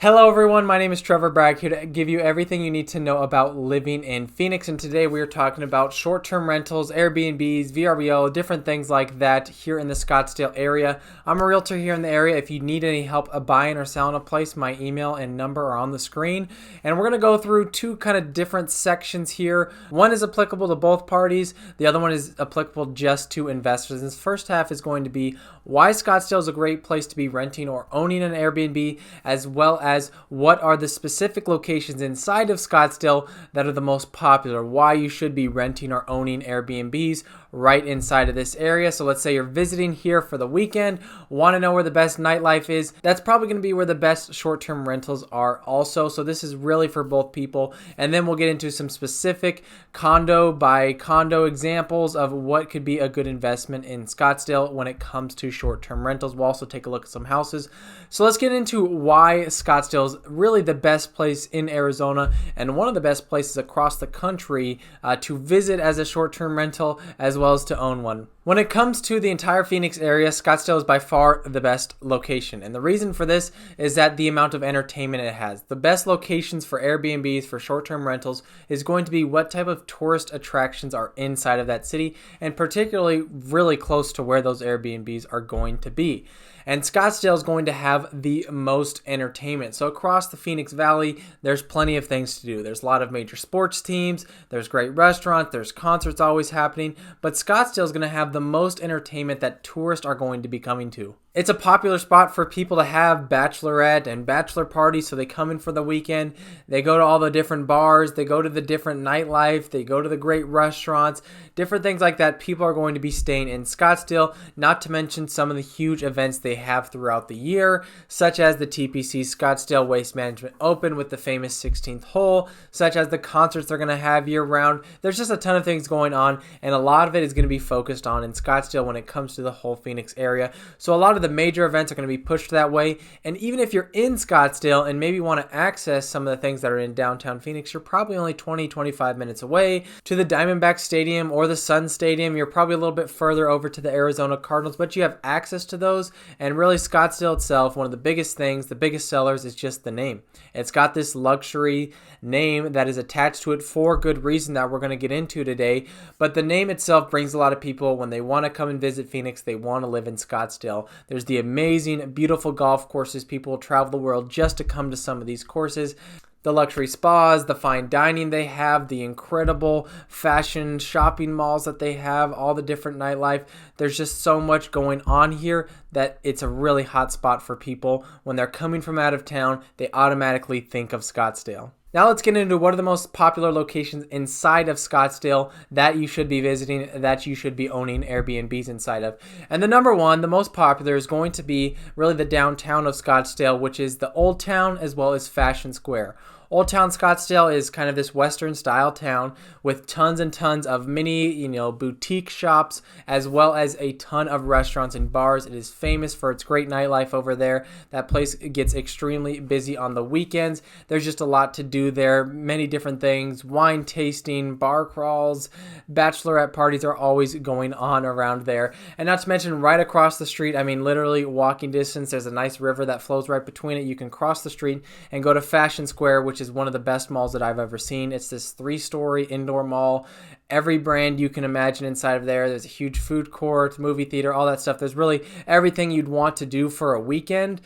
Hello everyone, my name is Trevor Bragg here to give you everything you need to know about living in Phoenix, and today we are talking about short-term rentals, Airbnbs, VRBO, different things like that here in the Scottsdale area. I'm a realtor here in the area. If you need any help buying or selling a place, my email and number are on the screen, and we're going to go through two kind of different sections here. One is applicable to both parties, the other one is applicable just to investors. This first half is going to be why Scottsdale is a great place to be renting or owning an Airbnb, as well as what are the specific locations inside of Scottsdale that are the most popular, why you should be renting or owning Airbnbs right inside of this area. So let's say you're visiting here for the weekend, want to know where the best nightlife is. That's probably going to be where the best short-term rentals are also. So this is really for both people. And then we'll get into some specific condo by condo examples of what could be a good investment in Scottsdale when it comes to short-term rentals. We'll also take a look at some houses. So let's get into why Scottsdale is really the best place in Arizona and one of the best places across the country to visit as a short-term rental, as well as to own one. When it comes to the entire Phoenix area, Scottsdale is by far the best location. And the reason for this is that the amount of entertainment it has. The best locations for Airbnbs, for short-term rentals, is going to be what type of tourist attractions are inside of that city, and particularly really close to where those Airbnbs are going to be. And Scottsdale is going to have the most entertainment. So across the Phoenix Valley, there's plenty of things to do. There's a lot of major sports teams, there's great restaurants, there's concerts always happening, but Scottsdale is going to have the most entertainment that tourists are going to be coming to. It's a popular spot for people to have bachelorette and bachelor parties, so they come in for the weekend, they go to all the different bars, they go to the different nightlife, they go to the great restaurants, different things like that. People are going to be staying in Scottsdale, not to mention some of the huge events they have throughout the year, such as the TPC Scottsdale Waste Management Open with the famous 16th hole, such as the concerts they're going to have year-round. There's just a ton of things going on, and a lot of it is going to be focused on in Scottsdale when it comes to the whole Phoenix area. So a lot of the major events are going to be pushed that way, and even if you're in Scottsdale and maybe want to access some of the things that are in downtown Phoenix, you're probably only 20-25 minutes away to the Diamondback Stadium or the Sun Stadium. You're probably a little bit further over to the Arizona Cardinals, but you have access to those. And really, Scottsdale itself, one of the biggest things, the biggest sellers, is just the name. It's got this luxury name that is attached to it for good reason that we're going to get into today, but the name itself brings a lot of people. When they want to come and visit Phoenix, they want to live in Scottsdale. There's the amazing, beautiful golf courses. People travel the world just to come to some of these courses. The luxury spas, the fine dining they have, the incredible fashion shopping malls that they have, all the different nightlife. There's just so much going on here that it's a really hot spot for people. When they're coming from out of town, they automatically think of Scottsdale. Now let's get into what are the most popular locations inside of Scottsdale that you should be visiting, that you should be owning Airbnbs inside of. And the number one, the most popular, is going to be really the downtown of Scottsdale, which is the Old Town as well as Fashion Square. Old Town Scottsdale is kind of this Western style town with tons and tons of mini, boutique shops, as well as a ton of restaurants and bars. It is famous for its great nightlife over there. That place gets extremely busy on the weekends. There's just a lot to do there. Many different things, wine tasting, bar crawls, bachelorette parties are always going on around there. And not to mention right across the street, literally walking distance, there's a nice river that flows right between it. You can cross the street and go to Fashion Square, which is one of the best malls that I've ever seen. It's this 3-story indoor mall. Every brand you can imagine inside of there. There's a huge food court, movie theater, all that stuff. There's really everything you'd want to do for a weekend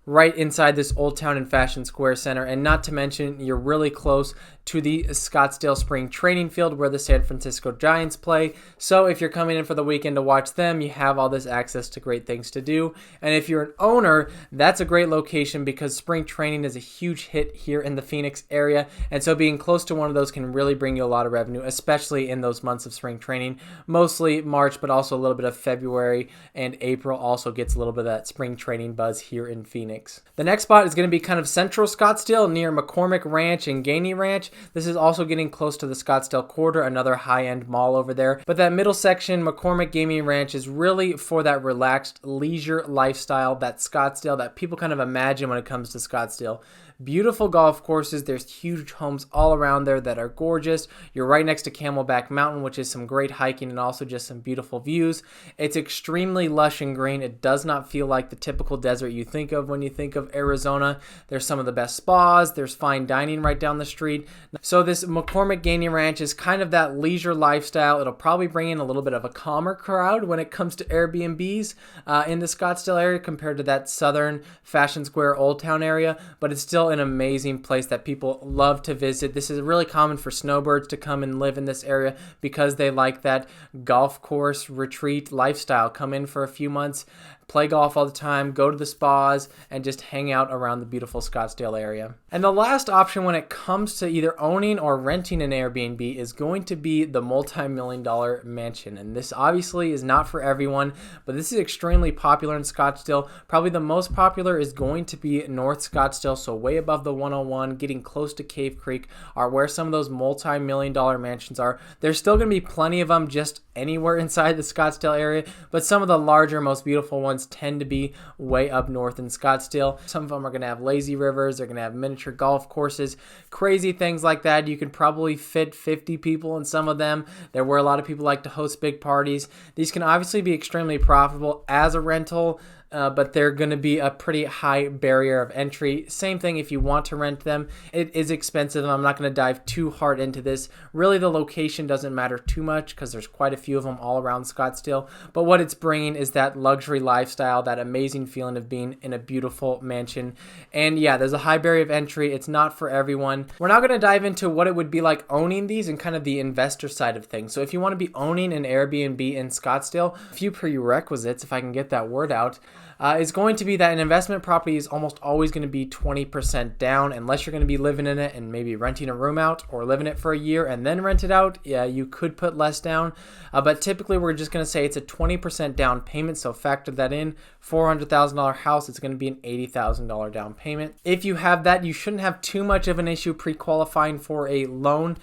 right inside this Old Town and Fashion Square Center. And not to mention, you're really close to the Scottsdale Spring Training Field where the San Francisco Giants play. So if you're coming in for the weekend to watch them, you have all this access to great things to do. And if you're an owner, that's a great location because spring training is a huge hit here in the Phoenix area. And so being close to one of those can really bring you a lot of revenue, especially in those months of spring training. Mostly March, but also a little bit of February, and April also gets a little bit of that spring training buzz here in Phoenix. The next spot is going to be kind of central Scottsdale near McCormick Ranch and Gainey Ranch. This is also getting close to the Scottsdale Quarter, another high-end mall over there. But that middle section, McCormick Gaming Ranch, is really for that relaxed leisure lifestyle, that Scottsdale that people kind of imagine when it comes to Scottsdale. Beautiful golf courses. There's huge homes all around there that are gorgeous. You're right next to Camelback Mountain, which is some great hiking and also just some beautiful views. It's extremely lush and green. It does not feel like the typical desert you think of when you you think of Arizona. There's some of the best spas. There's fine dining right down the street. So this McCormick Gaming Ranch is kind of that leisure lifestyle. It'll probably bring in a little bit of a calmer crowd when it comes to Airbnbs in the Scottsdale area compared to that southern Fashion Square Old Town area, but it's still an amazing place that people love to visit. This is really common for snowbirds to come and live in this area because they like that golf course retreat lifestyle. Come in for a few months, play golf all the time, go to the spas, and just hang out around the beautiful Scottsdale area. And the last option when it comes to either owning or renting an Airbnb is going to be the multi-million-dollar mansion. And this obviously is not for everyone, but this is extremely popular in Scottsdale. Probably the most popular is going to be North Scottsdale, so way above the 101, getting close to Cave Creek, are where some of those multi-million-dollar mansions are. There's still going to be plenty of them just anywhere inside the Scottsdale area, but some of the larger, most beautiful ones tend to be way up north in Scottsdale. Some of them are going to have lazy rivers, they're going to have miniature golf courses, crazy things like that. You can probably fit 50 people in some of them. They're where a lot of people like to host big parties. These can obviously be extremely profitable as a rental, but they're going to be a pretty high barrier of entry. Same thing if you want to rent them. It is expensive. I'm not going to dive too hard into this. Really, the location doesn't matter too much because there's quite a few of them all around Scottsdale. But what it's bringing is that luxury lifestyle, that amazing feeling of being in a beautiful mansion. And yeah, there's a high barrier of entry. It's not for everyone. We're now going to dive into what it would be like owning these and kind of the investor side of things. So if you want to be owning an Airbnb in Scottsdale, a few prerequisites, if I can get that word out, is going to be that an investment property is almost always going to be 20% down unless you're going to be living in it and maybe renting a room out or living it for a year and then rent it out. Yeah, you could put less down, but typically we're just going to say it's a 20% down payment, so factor that in. $400,000 house, it's going to be an $80,000 down payment. If you have that, you shouldn't have too much of an issue pre-qualifying for a loan.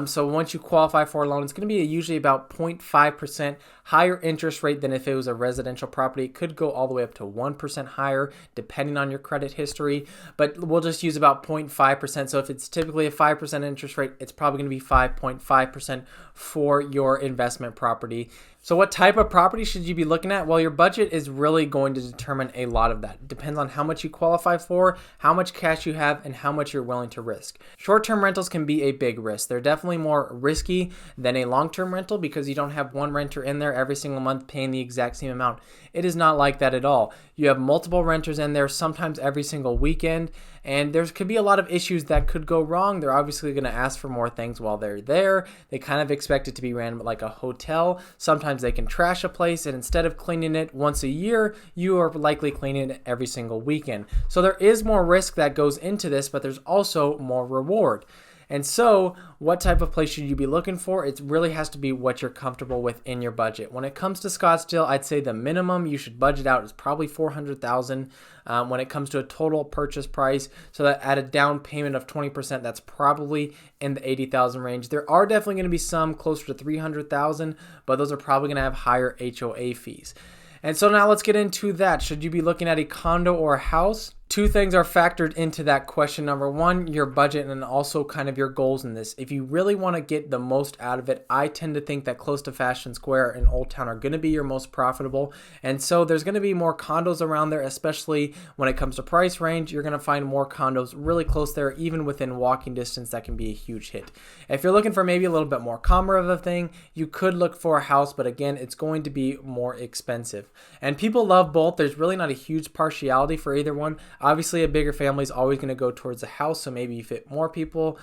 So once you qualify for a loan, it's going to be usually about 0.5% higher interest rate than if it was a residential property. It could go all the way up to 1% higher depending on your credit history, but we'll just use about 0.5%. So if it's typically a 5% interest rate, it's probably going to be 5.5% for your investment property. So what type of property should you be looking at? Well, your budget is really going to determine a lot of that. It depends on how much you qualify for, how much cash you have, and how much you're willing to risk. Short-term rentals can be a big risk. They're definitely more risky than a long-term rental because you don't have one renter in there every single month paying the exact same amount. It is not like that at all. You have multiple renters in there, sometimes every single weekend, and there could be a lot of issues that could go wrong. They're obviously going to ask for more things while they're there. They kind of expect it to be ran like a hotel. Sometimes they can trash a place, and instead of cleaning it once a year, you are likely cleaning it every single weekend. So there is more risk that goes into this, but there's also more reward. And so what type of place should you be looking for? It really has to be what you're comfortable with in your budget. When it comes to Scottsdale, I'd say the minimum you should budget out is probably $400,000 when it comes to a total purchase price. So that at a down payment of 20%, that's probably in the $80,000 range. There are definitely going to be some closer to $300,000, but those are probably going to have higher HOA fees. And so now let's get into that. Should you be looking at a condo or a house? Two things are factored into that question. Number one, your budget, and also kind of your goals in this. If you really want to get the most out of it, I tend to think that close to Fashion Square and Old Town are going to be your most profitable. And so there's going to be more condos around there, especially when it comes to price range. You're going to find more condos really close there, even within walking distance. That can be a huge hit. If you're looking for maybe a little bit more calmer of a thing, you could look for a house, but again, it's going to be more expensive. And people love both. There's really not a huge partiality for either one. Obviously, a bigger family is always going to go towards a house, so maybe you fit more people.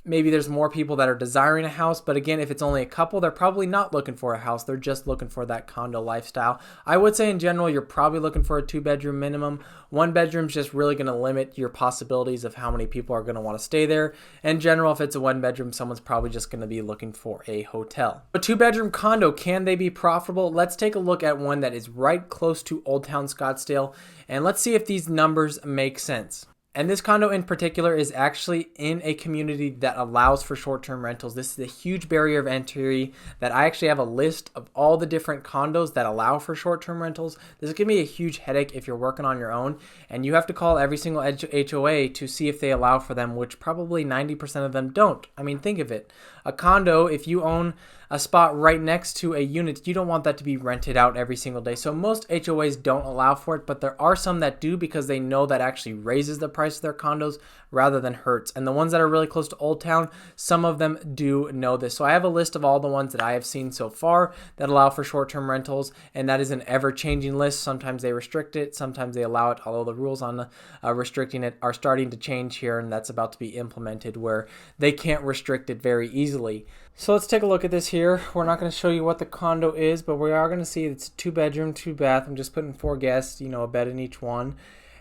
Maybe there's more people that are desiring a house, but again, if it's only a couple, they're probably not looking for a house. They're just looking for that condo lifestyle. I would say in general, you're probably looking for a 2-bedroom minimum. 1 bedroom's just really going to limit your possibilities of how many people are going to want to stay there. In general, if it's a 1 bedroom, someone's probably just going to be looking for a hotel. A 2-bedroom condo, can they be profitable? Let's take a look at one that is right close to Old Town Scottsdale, and let's see if these numbers make sense. And this condo in particular is actually in a community that allows for short-term rentals. This is a huge barrier of entry that I actually have a list of all the different condos that allow for short-term rentals. This is going to be a huge headache if you're working on your own, and you have to call every single HOA to see if they allow for them, which probably 90% of them don't. I mean, think of it. A condo, if you own a spot right next to a unit, you don't want that to be rented out every single day. So most HOAs don't allow for it, but there are some that do because they know that actually raises the price of their condos rather than hurts. And the ones that are really close to Old Town, some of them do know this. So I have a list of all the ones that I have seen so far that allow for short-term rentals, and that is an ever-changing list. Sometimes they restrict it, sometimes they allow it, although the rules on restricting it are starting to change here, and that's about to be implemented where they can't restrict it very easily. So let's take a look at this here. We're not going to show you what the condo is, but we are going to see it's a 2-bedroom, 2-bath. I'm just putting 4 guests, a bed in each one.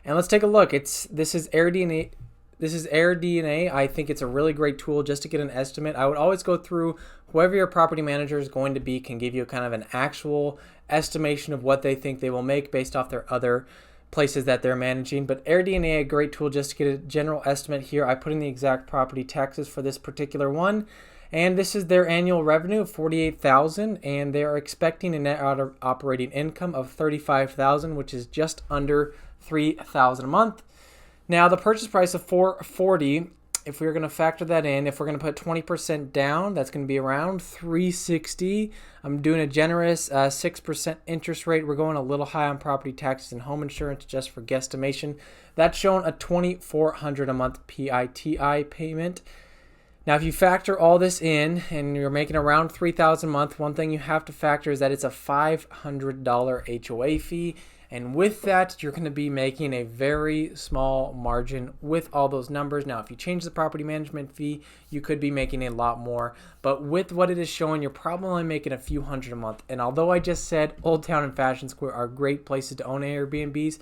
And let's take a look. This is AirDNA. This is AirDNA. I think it's a really great tool just to get an estimate. I would always go through whoever your property manager is going to be can give you kind of an actual estimation of what they think they will make based off their other places that they're managing. But AirDNA, a great tool just to get a general estimate here. I put in the exact property taxes for this particular one. And this is their annual revenue of $48,000, and they are expecting a net operating income of $35,000, which is just under $3,000 a month. Now the purchase price of $440,000, if we're going to factor that in, if we're going to put 20% down, that's going to be around $360,000. I'm doing a generous 6% interest rate. We're going a little high on property taxes and home insurance just for guesstimation. That's showing a $2,400 a month PITI payment. Now, if you factor all this in and you're making around $3,000 a month, one thing you have to factor is that it's a $500 HOA fee. And with that, you're going to be making a very small margin with all those numbers. Now, if you change the property management fee, you could be making a lot more. But with what it is showing, you're probably only making a few hundred a month. And although I just said Old Town and Fashion Square are great places to own Airbnbs,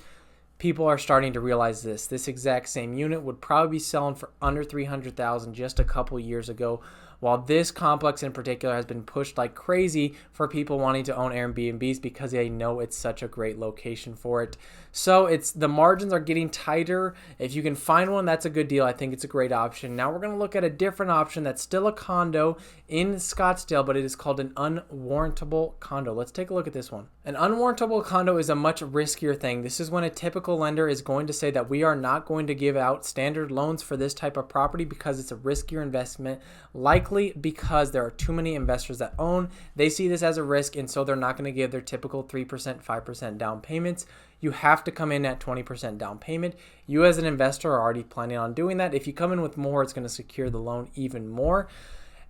people are starting to realize this. This exact same unit would probably be selling for under $300,000 just a couple years ago, while this complex in particular has been pushed like crazy for people wanting to own Airbnbs because they know it's such a great location for it. So the margins are getting tighter. If you can find one, that's a good deal. I think it's a great option. Now we're going to look at a different option that's still a condo in Scottsdale, but it is called an unwarrantable condo. Let's take a look at this one. An unwarrantable condo is a much riskier thing. This is when a typical lender is going to say that we are not going to give out standard loans for this type of property because it's a riskier investment, likely because there are too many investors that own. They see this as a risk, and so they're not going to give their typical 3%, 5% down payments. You have to come in at 20% down payment. You as an investor are already planning on doing that. If you come in with more, it's going to secure the loan even more.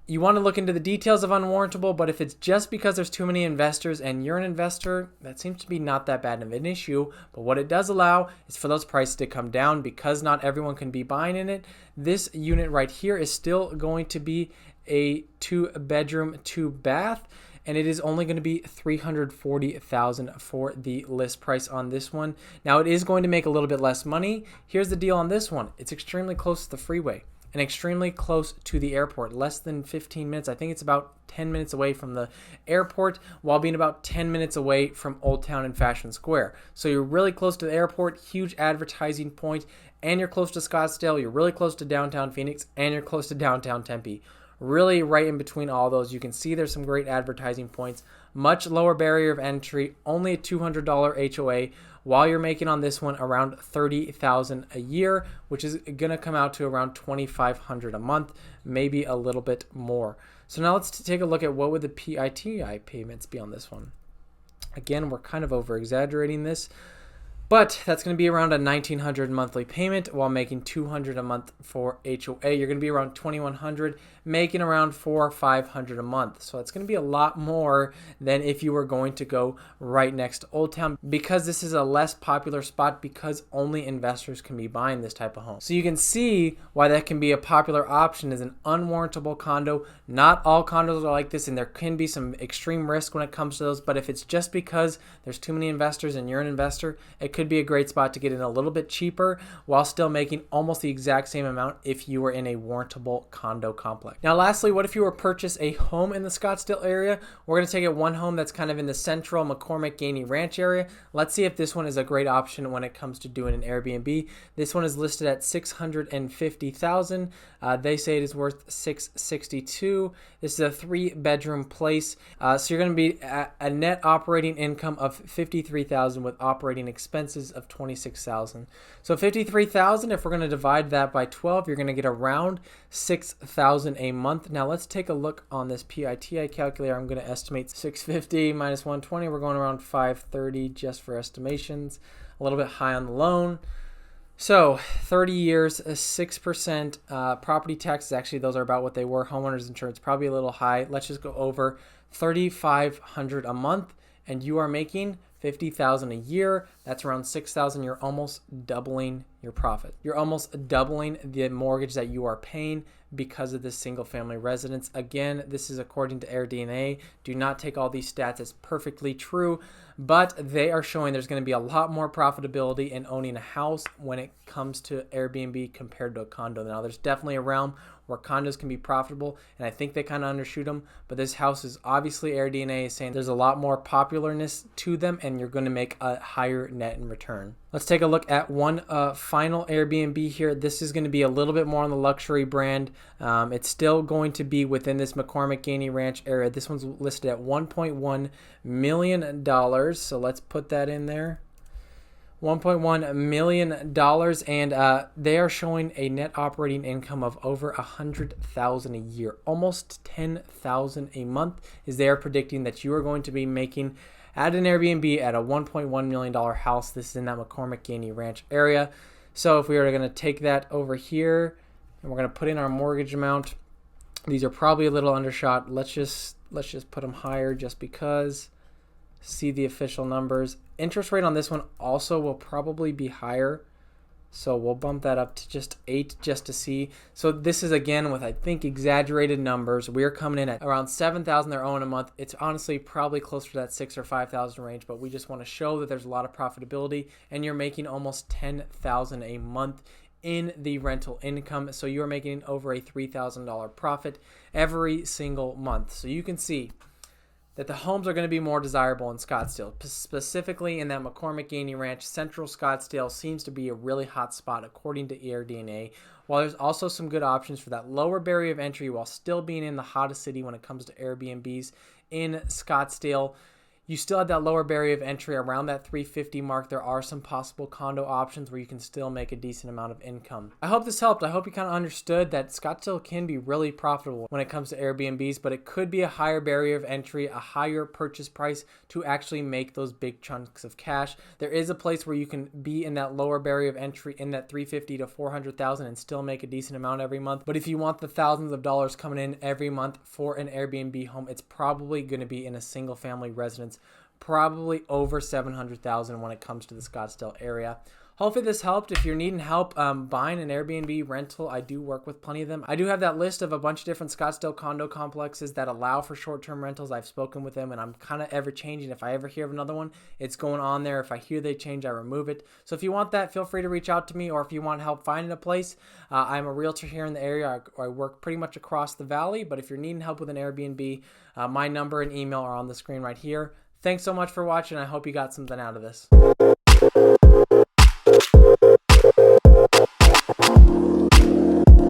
You want to look into the details of unwarrantable, but if it's just because there's too many investors and you're an investor, that seems to be not that bad of an issue. But what it does allow is for those prices to come down because not everyone can be buying in it. This unit right here is still going to be a 2-bedroom, 2-bath. And it is only going to be $340,000 for the list price on this one. Now it is going to make a little bit less money. Here's the deal on this one. It's extremely close to the freeway and extremely close to the airport, less than 15 minutes. I think it's about 10 minutes away from the airport while being about 10 minutes away from Old Town and Fashion Square. So you're really close to the airport, huge advertising point, and you're close to Scottsdale. You're really close to downtown Phoenix, and you're close to downtown Tempe. Really right in between all those. You can see there's some great advertising points, much lower barrier of entry, only a $200 HOA, while you're making on this one around $30,000 a year, which is going to come out to around $2,500 a month, maybe a little bit more. So now let's take a look at what would the PITI payments be on this one. Again, we're kind of over exaggerating this, but that's going to be around a $1,900 monthly payment while making $200 a month for HOA. You're going to be around $2,100, making around $400 or $500 a month. So it's going to be a lot more than if you were going to go right next to Old Town, because this is a less popular spot because only investors can be buying this type of home. So you can see why that can be a popular option as an unwarrantable condo. Not all condos are like this, and there can be some extreme risk when it comes to those. But if it's just because there's too many investors and you're an investor, it could be a great spot to get in a little bit cheaper while still making almost the exact same amount if you were in a warrantable condo complex. Now lastly, what if you were to purchase a home in the Scottsdale area? We're going to take it one home that's kind of in the central McCormick Gainey Ranch area. Let's see if this one is a great option when it comes to doing an Airbnb. This one is listed at $650,000. They say it is worth $662,000. This is a 3-bedroom place. So you're going to be at a net operating income of $53,000 with operating expenses expenses of $26,000. So $53,000, if we're going to divide that by 12, you're going to get around $6,000 a month. Now let's take a look on this PITI calculator. I'm going to estimate 650 minus 120. We're going around 530 just for estimations. A little bit high on the loan. So 30 years, 6% property taxes. Actually, those are about what they were. Homeowners insurance probably a little high. Let's just go over $3,500 a month, and you are making $50,000 a year. That's around $6,000. You're almost doubling your profit. You're almost doubling the mortgage that you are paying because of this single family residence. Again, this is according to AirDNA. Do not take all these stats as perfectly true, but they are showing there's going to be a lot more profitability in owning a house when it comes to Airbnb compared to a condo. Now, there's definitely a realm where condos can be profitable, and I think they kind of undershoot them, but this house is obviously, AirDNA is saying there's a lot more popularness to them, and you're going to make a higher net in return. Let's take a look at one final Airbnb here. This is going to be a little bit more on the luxury brand. It's still going to be within this McCormick Gainey Ranch area. This one's listed at $1.1 million. So let's put that in there. $1.1 million, and they are showing a net operating income of over $100,000 a year, almost $10,000 a month, is they are predicting that you are going to be making at an Airbnb at a $1.1 million house. This is in that McCormick Gainey Ranch area. So if we are going to take that over here and we're going to put in our mortgage amount, these are probably a little undershot. Let's just put them higher just because. See the official numbers. Interest rate on this one also will probably be higher, so we'll bump that up to just 8 just to see. So this is again with, I think, exaggerated numbers. We're coming in at around $7,000 they're owing a month. It's honestly probably closer to that $6,000 or $5,000 range, but we just want to show that there's a lot of profitability, and you're making almost $10,000 a month in the rental income. So you're making over a $3,000 profit every single month. So you can see that the homes are going to be more desirable in Scottsdale, specifically in that McCormick Gainey Ranch. Central Scottsdale seems to be a really hot spot according to AirDNA, while there's also some good options for that lower barrier of entry while still being in the hottest city when it comes to Airbnbs in Scottsdale. You still have that lower barrier of entry around that $350 mark. There are some possible condo options where you can still make a decent amount of income. I hope this helped. I hope you kind of understood that Scottsdale can be really profitable when it comes to Airbnbs, but it could be a higher barrier of entry, a higher purchase price to actually make those big chunks of cash. There is a place where you can be in that lower barrier of entry in that $350,000 to $400,000 and still make a decent amount every month. But if you want the thousands of dollars coming in every month for an Airbnb home, it's probably going to be in a single family residence, probably over $700,000 when it comes to the Scottsdale area. Hopefully this helped. If you're needing help buying an Airbnb rental, I do work with plenty of them. I do have that list of a bunch of different Scottsdale condo complexes that allow for short-term rentals. I've spoken with them, and I'm kind of ever changing. If I ever hear of another one, it's going on there. If I hear they change, I remove it. So if you want that, feel free to reach out to me, or if you want help finding a place, I'm a realtor here in the area. I work pretty much across the valley, but if you're needing help with an Airbnb, my number and email are on the screen right here. Thanks so much for watching. I hope you got something out of this.